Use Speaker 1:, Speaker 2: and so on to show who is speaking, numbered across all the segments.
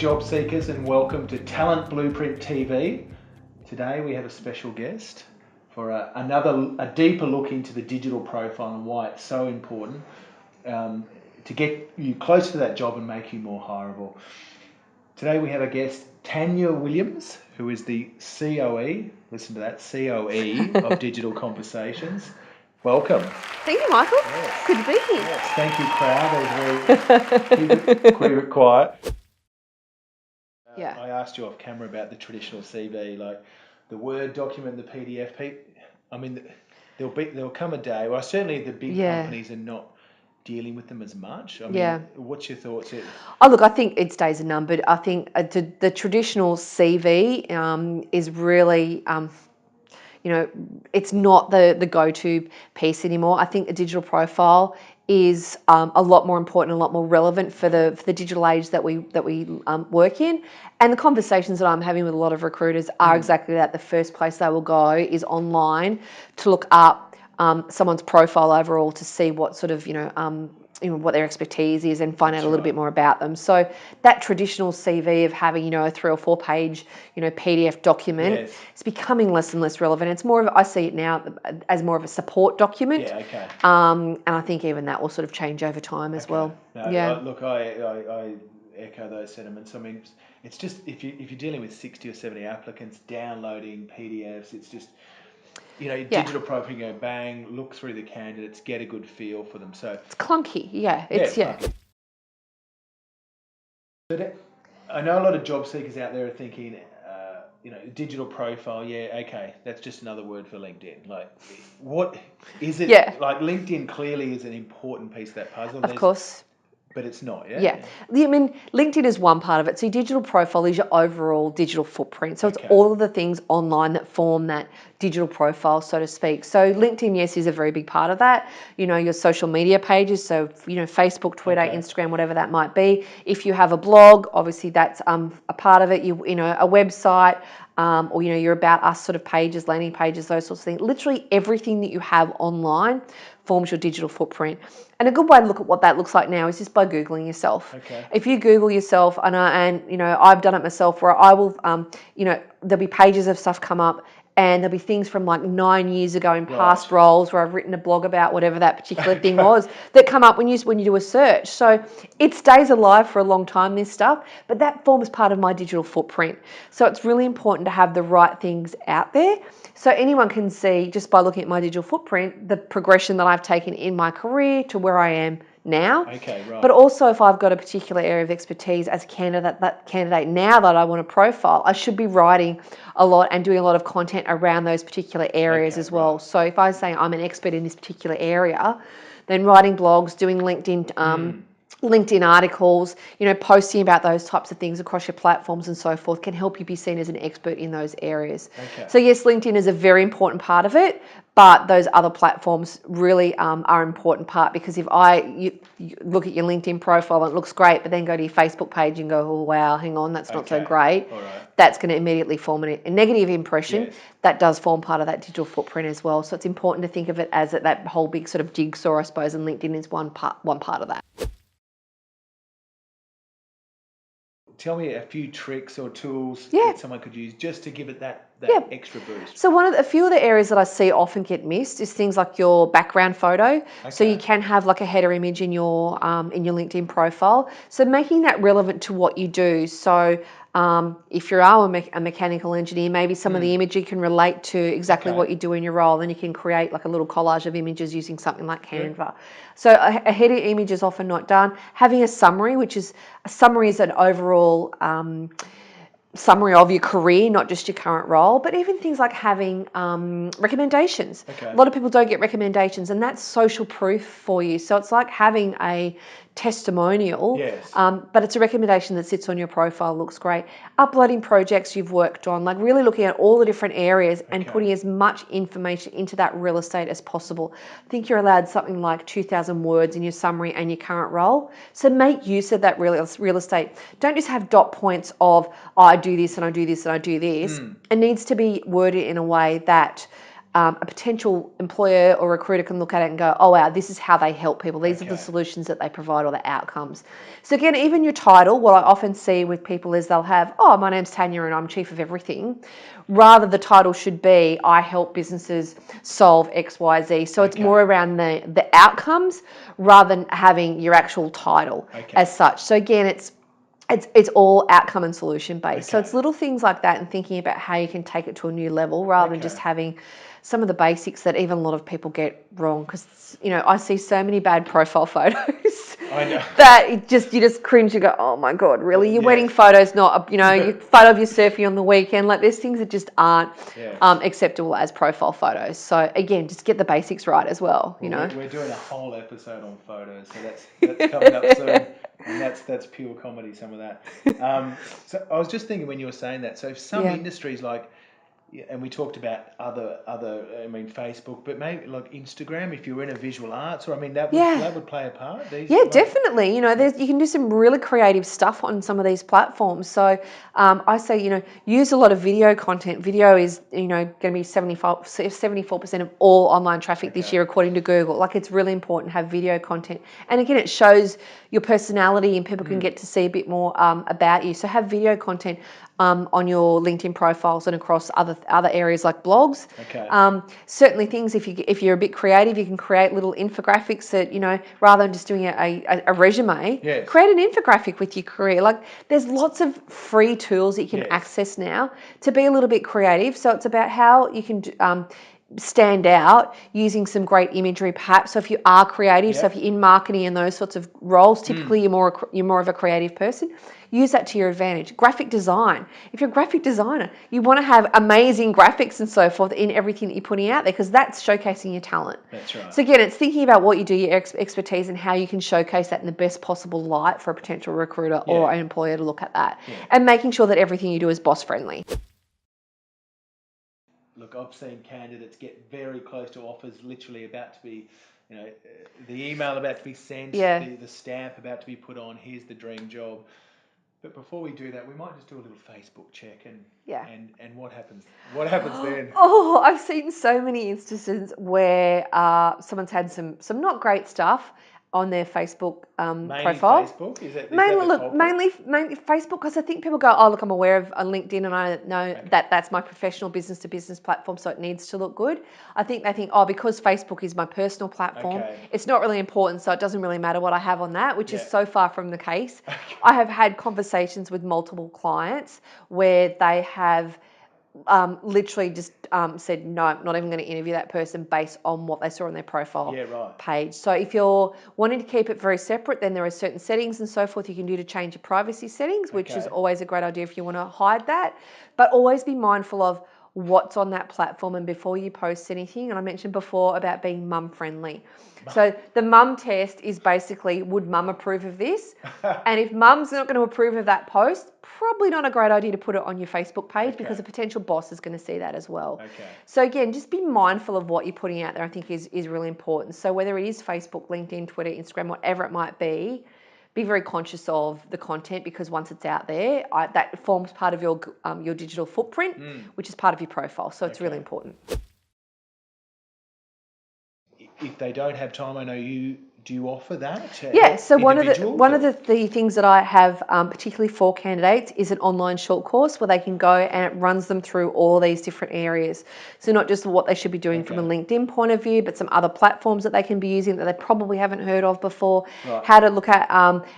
Speaker 1: job seekers, and welcome to Talent Blueprint TV. Today we have a special guest for a deeper look into the digital profile and why it's so important to get you closer to that job and make you more hireable. Today we have a guest, Tanya Williams, who is the COE, listen to that, COE of Digital Conversations. Welcome.
Speaker 2: Thank you, Michael.
Speaker 1: Yes.
Speaker 2: Good to be here.
Speaker 1: Yes. Thank you, crowd. That was very quiet.
Speaker 2: Yeah.
Speaker 1: I asked you off camera about the traditional CV, like the Word document, the PDF. I mean, there'll come a day. Well, certainly the big companies are not dealing with them as much. I mean, what's your thoughts?
Speaker 2: Oh, look, I think it's days are numbered. I think the traditional CV is really, it's not the go-to piece anymore. I think the digital profile is a lot more important, a lot more relevant for the digital age that we work in. And the conversations that I'm having with a lot of recruiters are exactly that. The first place they will go is online to look up someone's profile overall to see what sort of what their expertise is and find out a little bit more about them. So that traditional CV of having a 3 or 4 page PDF document is becoming less and less relevant. It's more of, I see it now as more of a support document.
Speaker 1: Yeah, okay.
Speaker 2: And I think even that will sort of change over time as well.
Speaker 1: No, look, I echo those sentiments. I mean, it's just if you're dealing with 60 or 70 applicants downloading PDFs, it's just digital profile, you go bang, look through the candidates, get a good feel for them. So
Speaker 2: it's clunky,
Speaker 1: clunky. But I know a lot of job seekers out there are thinking, digital profile, that's just another word for LinkedIn. Like, what is it? Like, LinkedIn clearly is an important piece of that puzzle.
Speaker 2: Of course.
Speaker 1: But it's not,
Speaker 2: I mean, LinkedIn is one part of it. So your digital profile is your overall digital footprint. So it's all of the things online that form that digital profile, so to speak. So LinkedIn, yes, is a very big part of that. Your social media pages, so Facebook, Twitter, Instagram, whatever that might be. If you have a blog, obviously that's a part of it. A website, or your About Us sort of pages, landing pages, those sorts of things. Literally everything that you have online forms your digital footprint. And a good way to look at what that looks like now is just by Googling yourself. If you Google yourself, and I've done it myself, where I will, there'll be pages of stuff come up, and there'll be things from like 9 years ago in past roles where I've written a blog about whatever that particular thing was that come up when you do a search. So it stays alive for a long time, this stuff, but that forms part of my digital footprint. So it's really important to have the right things out there. So anyone can see, just by looking at my digital footprint, the progression that I've taken in my career to where I am now. But also if I've got a particular area of expertise as a candidate now that I want to profile, I should be writing a lot and doing a lot of content around those particular areas as well. So if I say I'm an expert in this particular area, then writing blogs, doing LinkedIn articles, posting about those types of things across your platforms and so forth can help you be seen as an expert in those areas. So yes, LinkedIn is a very important part of it, but those other platforms really are an important part, because if you look at your LinkedIn profile and it looks great, but then go to your Facebook page and go, oh wow, hang on, that's not so great. That's going to immediately form a negative impression. That does form part of that digital footprint as well. So it's important to think of it as that whole big sort of jigsaw, I suppose, and LinkedIn is one part of that.
Speaker 1: Tell me a few tricks or tools that someone could use just to give it that extra boost.
Speaker 2: So a few of the areas that I see often get missed is things like your background photo. So you can have like a header image in your LinkedIn profile. So making that relevant to what you do. So if you are a mechanical engineer, maybe some of the imagery can relate to exactly what you do in your role. Then you can create like a little collage of images using something like Canva. So a header image is often not done. Having a summary, is an overall summary of your career, not just your current role, but even things like having recommendations. A lot of people don't get recommendations, and that's social proof for you. So it's like having a testimonial, but it's a recommendation that sits on your profile, looks great. Uploading projects you've worked on, like really looking at all the different areas and putting as much information into that real estate as possible. I think you're allowed something like 2,000 words in your summary and your current role. So make use of that real estate. Don't just have dot points of, I do this and I do this and I do this. It needs to be worded in a way that a potential employer or recruiter can look at it and go, oh wow, this is how they help people. These are the solutions that they provide or the outcomes. So again, even your title, what I often see with people is they'll have, oh, my name's Tanya and I'm chief of everything. Rather, the title should be, I help businesses solve X, Y, Z. So it's more around the outcomes rather than having your actual title as such. So again, it's all outcome and solution based. So it's little things like that and thinking about how you can take it to a new level rather than just having some of the basics that even a lot of people get wrong, because I see so many bad profile photos that you just cringe and go, oh my god, really? Your wedding photo's not your photo of you surfing on the weekend. Like, there's things that just aren't acceptable as profile photos. So again, just get the basics right as well.
Speaker 1: We're doing a whole episode on photos, so that's coming up soon. And that's pure comedy, some of that. So I was just thinking when you were saying that, so some industries like, and we talked about other Facebook, but maybe like Instagram, if you're in a visual arts, or that would play a part.
Speaker 2: Definitely. You can do some really creative stuff on some of these platforms. So I say, use a lot of video content. Video is, going to be 74% of all online traffic this year, according to Google. Like, it's really important to have video content. And again, it shows your personality and people can get to see a bit more about you. So have video content on your LinkedIn profiles and across other areas like blogs. Certainly things, if you're a bit creative, you can create little infographics that, rather than just doing a resume, create an infographic with your career. Like, there's lots of free tools that you can access now to be a little bit creative. So it's about how you can stand out using some great imagery perhaps. So if you are creative, so if you're in marketing and those sorts of roles, typically you're more of a creative person, use that to your advantage. Graphic design. If you're a graphic designer, you want to have amazing graphics and so forth in everything that you're putting out there, because that's showcasing your talent.
Speaker 1: That's right.
Speaker 2: So again, it's thinking about what you do, your expertise, and how you can showcase that in the best possible light for a potential recruiter or an employer to look at that, and making sure that everything you do is boss friendly.
Speaker 1: Look, I've seen candidates get very close to offers, literally about to be, the email about to be sent, the stamp about to be put on, here's the dream job. But before we do that, we might just do a little Facebook check and what happens? What happens then?
Speaker 2: Oh, I've seen so many instances where someone's had some not great stuff on their Facebook profile.
Speaker 1: Facebook? Is that
Speaker 2: mainly Facebook, because I think people go, oh, look, I'm aware of LinkedIn and I know that's my professional business-to-business platform, so it needs to look good. I think they think, oh, because Facebook is my personal platform, it's not really important, so it doesn't really matter what I have on that, which is so far from the case. I have had conversations with multiple clients where they have literally just said, no, I'm not even going to interview that person based on what they saw on their profile page. So if you're wanting to keep it very separate, then there are certain settings and so forth you can do to change your privacy settings, which is always a great idea if you want to hide that. But always be mindful of what's on that platform and before you post anything. And I mentioned before about being mum friendly. So the mum test is basically, would mum approve of this? And if mum's not going to approve of that post, probably not a great idea to put it on your Facebook page because a potential boss is going to see that as well. So again, just be mindful of what you're putting out there, I think is really important. So whether it is Facebook, LinkedIn, Twitter, Instagram, whatever it might be very conscious of the content, because once it's out there, that forms part of your digital footprint, which is part of your profile. So it's really important.
Speaker 1: If they don't have time, I know do you offer that?
Speaker 2: Yeah, so one of the things that I have particularly for candidates is an online short course where they can go and it runs them through all these different areas. So not just what they should be doing from a LinkedIn point of view, but some other platforms that they can be using that they probably haven't heard of before, how to look at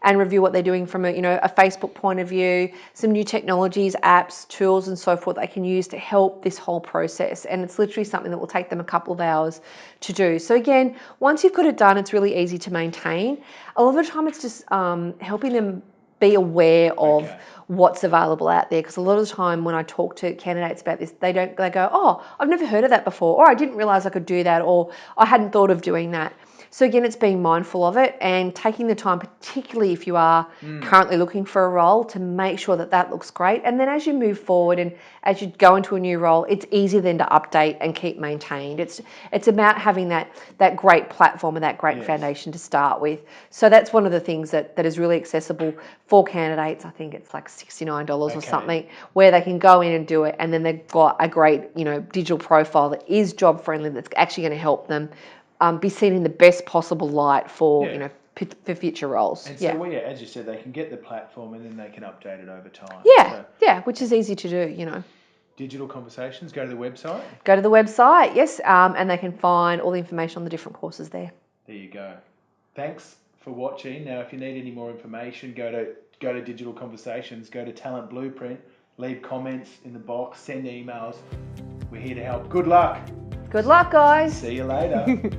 Speaker 2: and review what they're doing from a Facebook point of view, some new technologies, apps, tools and so forth they can use to help this whole process. And it's literally something that will take them a couple of hours to do. So again, once you've got it done, it's really easy to maintain. A lot of the time it's just helping them be aware of what's available out there, because a lot of the time when I talk to candidates about this, they go, oh, I've never heard of that before, or I didn't realize I could do that, or I hadn't thought of doing that. So again, it's being mindful of it and taking the time, particularly if you are currently looking for a role, to make sure that looks great. And then as you move forward and as you go into a new role, it's easier then to update and keep maintained. It's about having that great platform and that great foundation to start with. So that's one of the things that is really accessible for candidates, I think it's like $69 or
Speaker 1: Okay.
Speaker 2: something, where they can go in and do it, and then they've got a great, digital profile that is job friendly, that's actually going to help them be seen in the best possible light for,
Speaker 1: Yeah.
Speaker 2: for future roles.
Speaker 1: And so, as you said, they can get the platform and then they can update it over time.
Speaker 2: Yeah, which is easy to do.
Speaker 1: Digital Conversations, go to the website.
Speaker 2: Go to the website, yes, and they can find all the information on the different courses there.
Speaker 1: There you go. Thanks for watching. Now, if you need any more information, go to Digital Conversations, go to Talent Blueprint, leave comments in the box, send emails. We're here to help. Good luck.
Speaker 2: Good luck, guys.
Speaker 1: See you later.